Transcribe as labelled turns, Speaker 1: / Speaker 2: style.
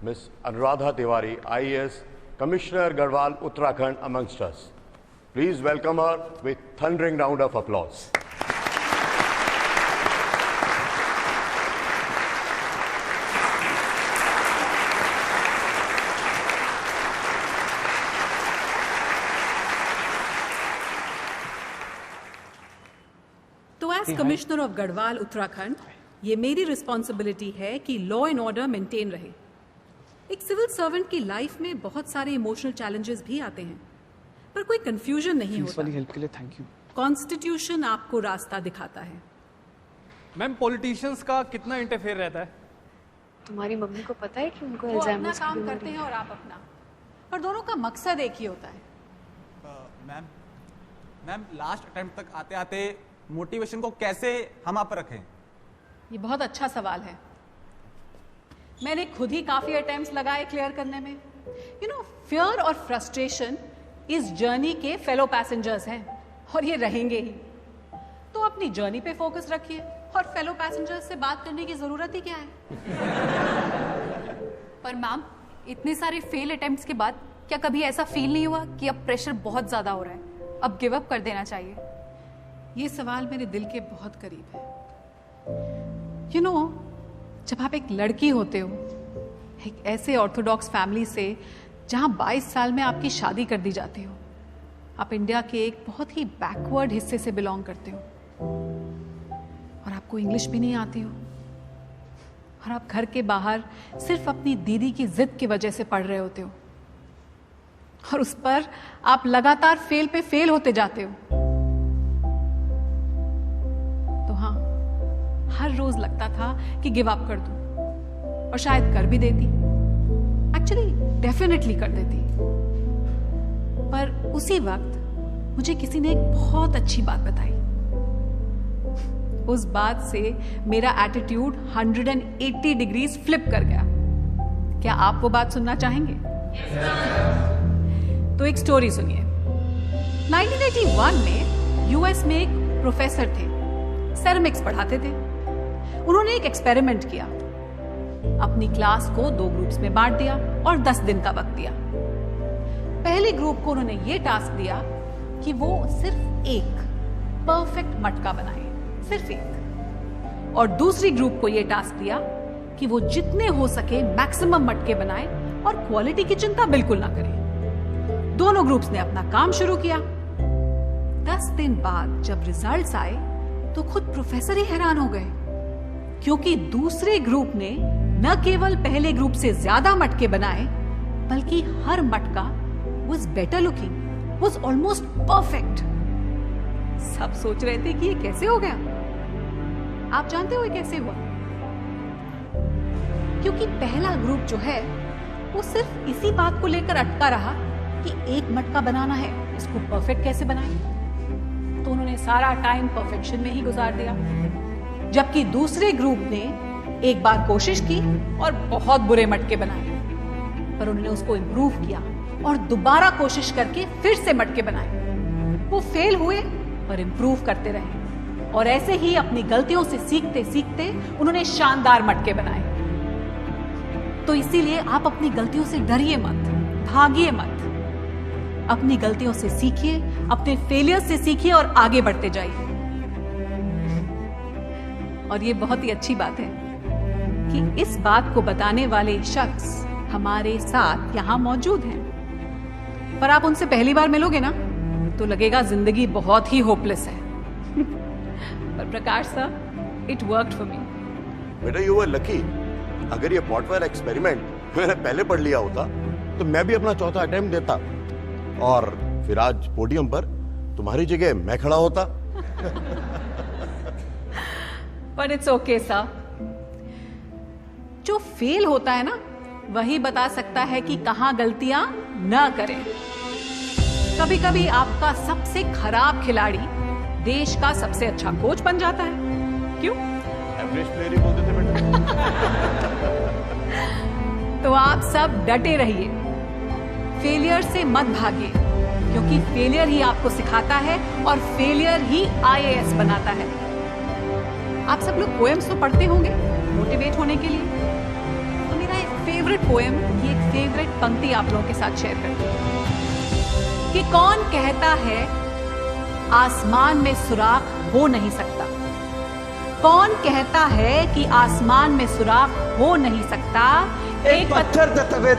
Speaker 1: Miss Anuradha Tiwari, IAS, Commissioner Garhwal, Uttarakhand, amongst us. Please welcome her with thundering round of applause.
Speaker 2: तो as commissioner of Garhwal Uttarakhand ये मेरी responsibility है कि law and order maintain रहे। एक civil servant की life में बहुत सारे इमोशनल चैलेंजेस भी आते हैं, पर कोई कंफ्यूजन नहीं होता।
Speaker 3: हेल्प के लिए थैंक यू।
Speaker 2: कॉन्स्टिट्यूशन आपको रास्ता दिखाता है।
Speaker 3: मैम, पॉलिटिशियंस का कितना इंटरफेयर रहता है?
Speaker 4: तुम्हारी मम्मी को पता है कि उनको
Speaker 2: वो अपना
Speaker 4: अल्जाइमर्स की
Speaker 2: काम
Speaker 4: बीमारी
Speaker 2: करते हैं और आप अपना, और दोनों का मकसद एक ही होता है।
Speaker 5: मैम लास्ट अटेम्प्ट तक आते आते मोटिवेशन को कैसे हम आप रखें?
Speaker 2: ये बहुत अच्छा सवाल है। मैंने खुद ही काफी अटेम्प्ट्स लगाए क्लियर करने में। फियर और फ्रस्ट्रेशन इस जर्नी के फेलो पैसेंजर्स हैं और ये रहेंगे ही। तो अपनी जर्नी पे फोकस रखिए और फेलो पैसेंजर्स से बात करने की जरूरत ही क्या है।
Speaker 6: पर मैम, इतने सारे फेल अटेम्प्ट्स के बाद क्या कभी ऐसा फील नहीं हुआ कि अब प्रेशर बहुत ज्यादा हो रहा है, अब गिव अप कर देना चाहिए?
Speaker 2: ये सवाल मेरे दिल के बहुत करीब है। जब आप एक लड़की होते हो, एक ऐसे ऑर्थोडॉक्स फैमिली से जहां 22 साल में आपकी शादी कर दी जाती हो, आप इंडिया के एक बहुत ही बैकवर्ड हिस्से से बिलोंग करते हो और आपको इंग्लिश भी नहीं आती हो, और आप घर के बाहर सिर्फ अपनी दीदी की जिद की वजह से पढ़ रहे होते हो, और उस पर आप लगातार फेल पे फेल होते जाते हो। तो हाँ, हर रोज लगता था कि गिव अप कर दूं, और शायद कर भी देती, एक्चुअली डेफिनेटली कर देती। पर उसी वक्त मुझे किसी ने एक बहुत अच्छी बात बताई। उस बात से मेरा एटीट्यूड 180 डिग्रीज फ्लिप कर गया। क्या आप वो बात सुनना चाहेंगे? तो एक स्टोरी सुनिए। 1981 में यूएस में एक प्रोफेसर थे, सेरेमिक्स पढ़ाते थे। उन्होंने एक एक्सपेरिमेंट किया। अपनी क्लास को 2 ग्रुप्स में बांट दिया और 10 दिन का वक्त दिया। पहले ग्रुप को उन्होंने ये टास्क दिया कि वो सिर्फ एक परफेक्ट मटका बनाए, सिर्फ एक। और दूसरी ग्रुप को ये टास्क दिया कि वो जितने हो सके मैक्सिमम मटके बनाए और क्वालिटी की चिंता बिल्कुल ना करें। दोनों ग्रुप्स ने अपना काम शुरू किया। 10 दिन बाद जब रिजल्ट्स आए तो खुद प्रोफेसर ही हैरान हो गए, क्योंकि दूसरे ग्रुप ने न केवल पहले ग्रुप से ज्यादा मटके बनाए, बल्कि हर मटका was better looking, was almost perfect। सब सोच रहे थे कि ये कैसे हो गया। आप जानते हो ये कैसे हुआ? क्योंकि पहला ग्रुप जो है वो सिर्फ इसी बात को लेकर अटका रहा कि एक मटका बनाना है, इसको परफेक्ट कैसे बनाएं। तो उन्होंने सारा टाइम परफेक्शन में ही गुजार दिया। जबकि दूसरे ग्रुप ने एक बार कोशिश की और बहुत बुरे मटके बनाए, पर उन्होंने उसको इंप्रूव किया और दोबारा कोशिश करके फिर से मटके बनाए। वो फेल हुए पर इंप्रूव करते रहे, और ऐसे ही अपनी गलतियों से सीखते सीखते उन्होंने शानदार मटके बनाए। तो इसीलिए आप अपनी गलतियों से डरिए मत, भागिए मत। अपनी गलतियों से सीखिए, अपने फेलियर से सीखिए और आगे बढ़ते जाइए। और ये बहुत ही अच्छी बात है कि इस बात को बताने वाले शख्स हमारे साथ यहां मौजूद हैं। पर आप उनसे पहली बार मिलोगे ना तो लगेगा जिंदगी बहुत ही होपलेस है। पर Prakash sir, it worked for me.
Speaker 1: बेटा, यू वर लकी। अगर ये पॉटवेयर एक्सपेरिमेंट मैंने पहले पढ़ लिया होता तो मैं भी अपना चौथा अटेम्प्ट देता, और फिर आज पोडियम पर तुम्हारी जगह मैं खड़ा होता।
Speaker 2: पर इट्स ओके सर। जो फेल होता है ना, वही बता सकता है कि कहां गलतियां न करें। कभी कभी आपका सबसे खराब खिलाड़ी देश का सबसे अच्छा कोच बन जाता है। क्यों?
Speaker 1: एवरेज प्लेयर ही बोलते थे बेटा।
Speaker 2: तो आप सब डटे रहिए, फेलियर से मत भागिए, क्योंकि फेलियर ही आपको सिखाता है और फेलियर ही आईएएस बनाता है। आप सब लोग पोएम्स तो पढ़ते होंगे मोटिवेट होने के लिए। तो मेरा एक फेवरेट फेवरेट पोएम की एक फेवरेट पंक्ति आप लोगों के साथ शेयर करती हूं कि कौन कहता है आसमान में सुराख हो नहीं सकता, कौन कहता है कि आसमान में सुराख हो नहीं सकता,
Speaker 7: एक पत्थर दे तबे